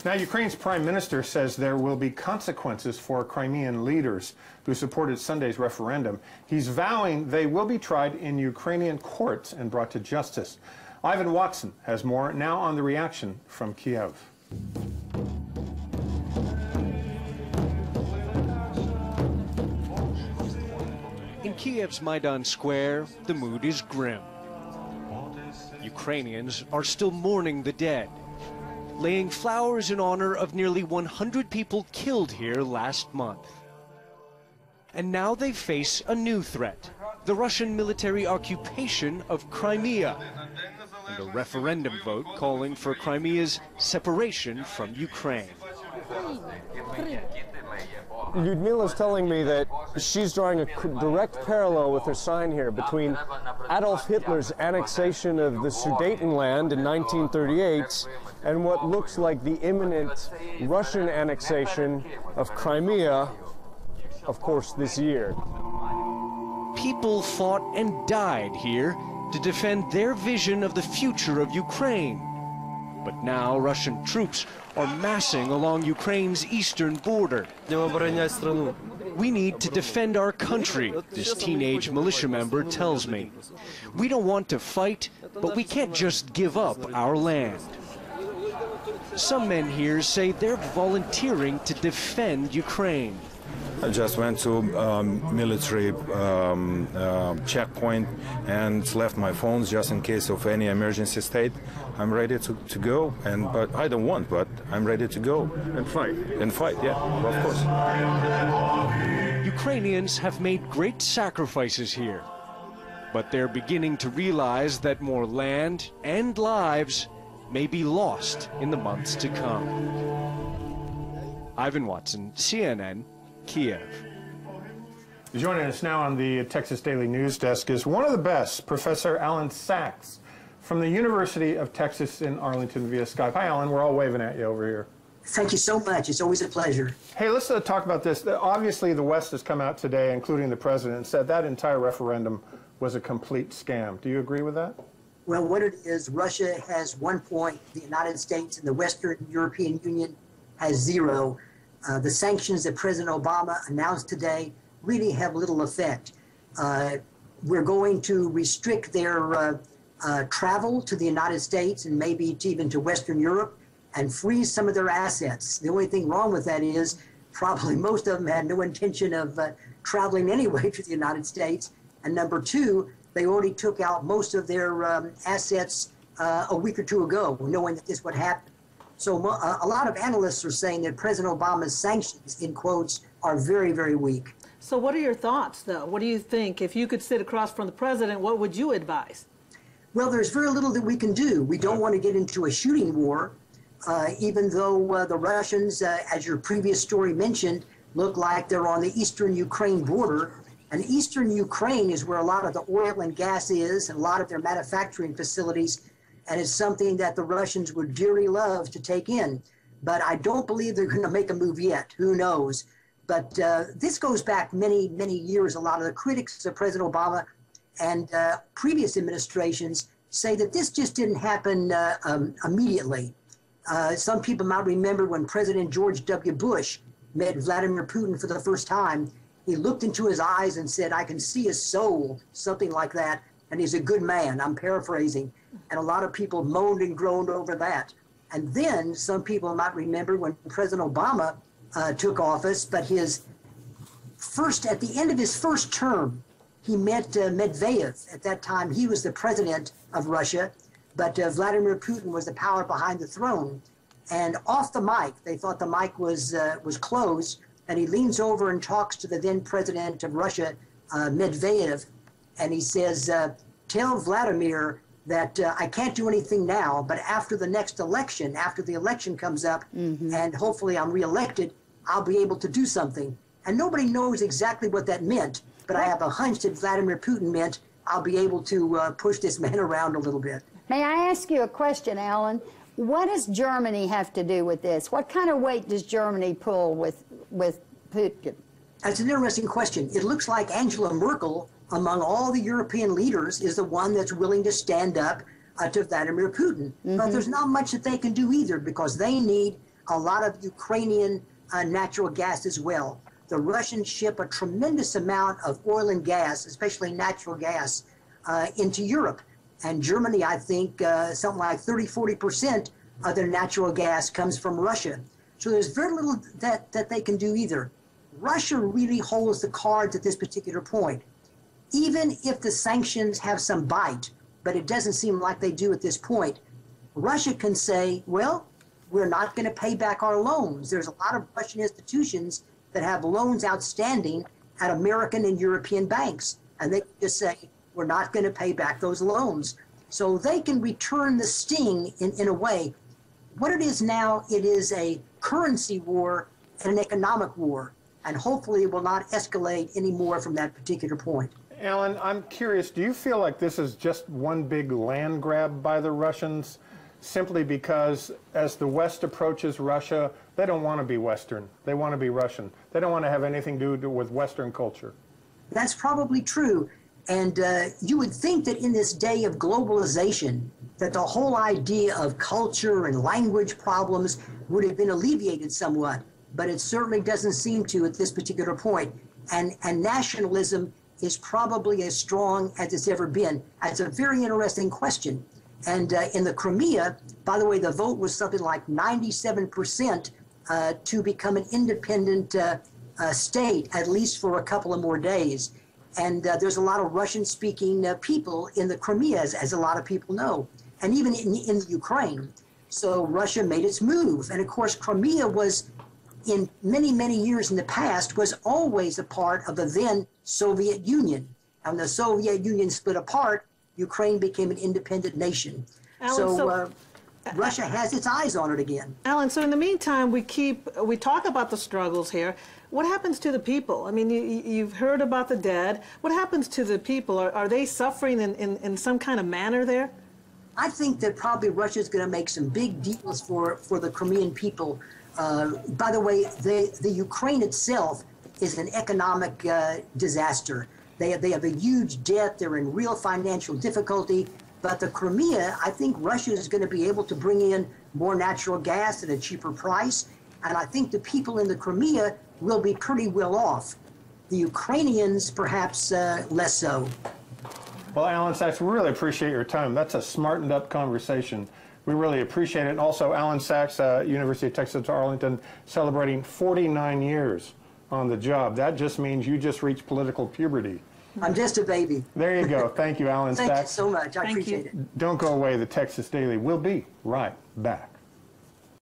Now, Ukraine's prime minister says there will be consequences for Crimean leaders who supported Sunday's referendum. He's vowing they will be tried in Ukrainian courts and brought to justice. Ivan Watson has more now on the reaction from Kiev. In Kiev's Maidan Square, the mood is grim. Ukrainians are still mourning the dead, laying flowers in honor of nearly 100 people killed here last month. And now they face a new threat, the Russian military occupation of Crimea, and a referendum vote calling for Crimea's separation from Ukraine. Lyudmila's telling me that she's drawing a direct parallel with her sign here between Adolf Hitler's annexation of the Sudetenland in 1938 and what looks like the imminent Russian annexation of Crimea, of course, this year. People fought and died here to defend their vision of the future of Ukraine. But now Russian troops are massing along Ukraine's eastern border. We need to defend our country, this teenage militia member tells me. We don't want to fight, but we can't just give up our land. Some men here say they're volunteering to defend Ukraine. I just went to military checkpoint and left my phones just in case of any emergency state. I'm ready to go, but I don't want, but I'm ready to go. And fight. And fight, yeah, of course. Ukrainians have made great sacrifices here, but they're beginning to realize that more land and lives may be lost in the months to come. Ivan Watson, CNN, Kiev. Joining us now on the Texas Daily News Desk is one of the best, Professor Allan Saxe from the University of Texas in Arlington via Skype. Hi, Allan. We're all waving at you over here. Thank you so much. It's always a pleasure. Hey, let's talk about this. Obviously, the West has come out today, including the president, and said that entire referendum was a complete scam. Do you agree with that? Well, what it is, Russia has 1 point, the United States and the Western European Union has 0. The sanctions that President Obama announced today really have little effect. We're going to restrict their travel to the United States and maybe even to Western Europe and freeze some of their assets. The only thing wrong with that is probably most of them had no intention of traveling anyway to the United States. And number 2, they already took out most of their assets a week or 2 ago, knowing that this would happen. So a lot of analysts are saying that President Obama's sanctions, in quotes, are very, very weak. So what are your thoughts, though? What do you think? If you could sit across from the president, what would you advise? Well, there's very little that we can do. We don't want to get into a shooting war, even though the Russians, as your previous story mentioned, look like they're on the eastern Ukraine border. And eastern Ukraine is where a lot of the oil and gas is and a lot of their manufacturing facilities. And it's something that the Russians would dearly love to take in. But I don't believe they're going to make a move yet. Who knows? But this goes back many, many years. A lot of the critics of President Obama and previous administrations say that this just didn't happen immediately. Some people might remember when President George W. Bush met Vladimir Putin for the first time. He looked into his eyes and said, "I can see his soul," something like that. And he's a good man. I'm paraphrasing. And a lot of people moaned and groaned over that. And then some people might remember when President Obama took office, but at the end of his first term, he met Medvedev. At that time, he was the president of Russia, but Vladimir Putin was the power behind the throne. And off the mic, they thought the mic was closed, and he leans over and talks to the then president of Russia, Medvedev, and he says, "Tell Vladimir that I can't do anything now, but after the next election, after the election comes up, and hopefully I'm reelected, I'll be able to do something." And nobody knows exactly what that meant, but I have a hunch that Vladimir Putin meant I'll be able to push this man around a little bit. May I ask you a question, Allan? What does Germany have to do with this? What kind of weight does Germany pull with Putin? That's an interesting question. It looks like Angela Merkel, among all the European leaders, is the one that's willing to stand up to Vladimir Putin. But there's not much that they can do either, because they need a lot of Ukrainian natural gas as well. The Russians ship a tremendous amount of oil and gas, especially natural gas, into Europe. And Germany, I think, something like 30–40% of their natural gas comes from Russia. So there's very little that they can do either. Russia really holds the cards at this particular point. Even if the sanctions have some bite, but it doesn't seem like they do at this point, Russia can say, well, we're not going to pay back our loans. There's a lot of Russian institutions that have loans outstanding at American and European banks. And they just say, we're not going to pay back those loans. So they can return the sting in a way. What it is now, it is a currency war and an economic war. And hopefully it will not escalate any more from that particular point. Allan, I'm curious, do you feel like this is just one big land grab by the Russians, simply because as the West approaches Russia, they don't want to be Western. They want to be Russian. They don't want to have anything to do with Western culture. That's probably true. And you would think that in this day of globalization, that the whole idea of culture and language problems would have been alleviated somewhat. But it certainly doesn't seem to at this particular point. And nationalism is probably as strong as it's ever been. That's a very interesting question. And in the Crimea, by the way, the vote was something like 97% to become an independent state, at least for a couple of more days. And there's a lot of Russian-speaking people in the Crimea, as a lot of people know, and even in Ukraine. So Russia made its move. And of course, Crimea was, in many, many years in the past, was always a part of the then Soviet Union. And the Soviet Union split apart, Ukraine became an independent nation. Allan, Russia has its eyes on it again. Allan, so in the meantime, we talk about the struggles here. What happens to the people? I mean, you've heard about the dead. What happens to the people? Are they suffering in some kind of manner there? I think that probably Russia's going to make some big deals for the Crimean people. By the way, the Ukraine itself is an economic disaster. They have a huge debt. They're in real financial difficulty. But the Crimea, I think Russia is going to be able to bring in more natural gas at a cheaper price. And I think the people in the Crimea will be pretty well off. The Ukrainians, perhaps less so. Well, Allan Saxe, we really appreciate your time. That's a smartened up conversation. We really appreciate it. And also, Allan Saxe, University of Texas Arlington, celebrating 49 years on the job. That just means you just reached political puberty. I'm just a baby. There you go. Thank you, Allan Saxe. Thank you so much. I appreciate it. Don't go away. The Texas Daily will be right back.